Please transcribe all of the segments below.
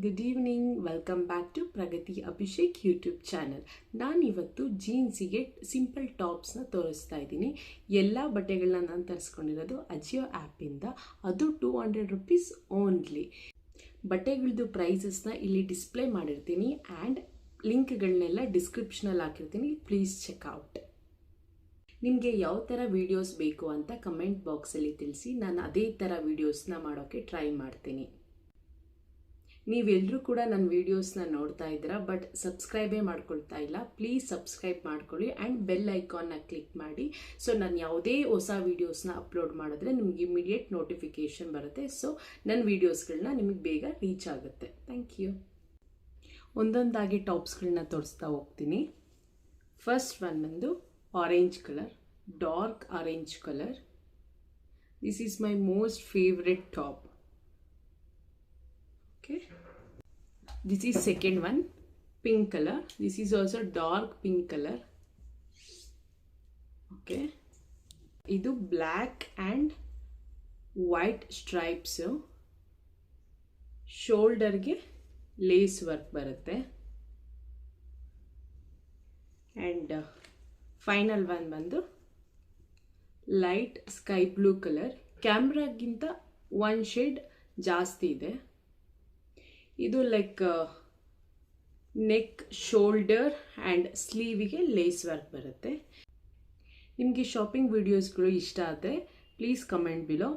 Good evening. Welcome back to Pragati Abhishek YouTube channel. ನಾನಿವತ್ತು ಜೀನ್ಸಿಗೆ simple ಟಾಪ್ಸ್ನ ತೋರಿಸ್ತಾ ಇದ್ದೀನಿ. ಎಲ್ಲ ಬಟ್ಟೆಗಳನ್ನ ನಾನು ತರಿಸ್ಕೊಂಡಿರೋದು ಅಜಿಯೋ ಆ್ಯಪಿಂದ. ಅದು 200 ರುಪೀಸ್ ಓನ್ಲಿ. ಬಟ್ಟೆಗಳದ್ದು ಪ್ರೈಸಸ್ನ ಇಲ್ಲಿ ಡಿಸ್ಪ್ಲೇ ಮಾಡಿರ್ತೀನಿ ಆ್ಯಂಡ್ ಲಿಂಕ್ಗಳನ್ನೆಲ್ಲ ಡಿಸ್ಕ್ರಿಪ್ಷನಲ್ಲಿ ಹಾಕಿರ್ತೀನಿ. Please check out. ನಿಮಗೆ ಯಾವ ಥರ ವೀಡಿಯೋಸ್ ಬೇಕು ಅಂತ ಕಮೆಂಟ್ ಬಾಕ್ಸಲ್ಲಿ ತಿಳಿಸಿ. ನಾನು ಅದೇ ಥರ ವೀಡಿಯೋಸ್ನ ಮಾಡೋಕ್ಕೆ ಟ್ರೈ ಮಾಡ್ತೀನಿ. ನೀವೆಲ್ಲರೂ ಕೂಡ ನನ್ನ ವೀಡಿಯೋಸ್ನ ನೋಡ್ತಾ ಇದ್ದೀರಾ, ಬಟ್ ಸಬ್ಸ್ಕ್ರೈಬೇ ಮಾಡ್ಕೊಳ್ತಾ ಇಲ್ಲ. ಪ್ಲೀಸ್ ಸಬ್ಸ್ಕ್ರೈಬ್ ಮಾಡ್ಕೊಳ್ಳಿ ಆ್ಯಂಡ್ ಬೆಲ್ ಐಕಾನ್ನ ಕ್ಲಿಕ್ ಮಾಡಿ. ಸೊ ನಾನು ಯಾವುದೇ ಹೊಸ ವೀಡಿಯೋಸ್ನ ಅಪ್ಲೋಡ್ ಮಾಡಿದ್ರೆ ನಿಮಗೆ ಇಮಿಡಿಯೇಟ್ ನೋಟಿಫಿಕೇಷನ್ ಬರುತ್ತೆ. ಸೊ ನನ್ನ ವೀಡಿಯೋಸ್ಗಳನ್ನ ನಿಮಗೆ ಬೇಗ ರೀಚ್ ಆಗುತ್ತೆ. Thank you. ಒಂದೊಂದಾಗಿ ಟಾಪ್ಸ್ಗಳನ್ನ ತೋರಿಸ್ತಾ ಹೋಗ್ತೀನಿ. ಫಸ್ಟ್ ಒನ್ ಬಂದು orange colour, dark orange colour. This is my most favourite top. Okay, this is second one, pink color. This is also dark pink color. Okay, idu black and white stripes. Shoulder ge lace work barutte. And final one bandu light sky blue color. Camera ginta one shade ಜಾಸ್ತಿ ಇದೆ. ಇದು like neck, shoulder and ಸ್ಲೀವಿಗೆ lace work ಬರುತ್ತೆ. ನಿಮಗೆ shopping ವಿಡಿಯೋಸ್ಗಳು ಇಷ್ಟ ಆದರೆ please comment below.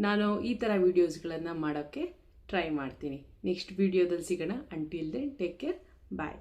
ನಾನು ಈ ಥರ ವೀಡಿಯೋಸ್ಗಳನ್ನು ಮಾಡೋಕ್ಕೆ ಟ್ರೈ ಮಾಡ್ತೀನಿ. ನೆಕ್ಸ್ಟ್ ವಿಡಿಯೋದಲ್ಲಿ ಸಿಗೋಣ. Until then take care. ಬಾಯ್.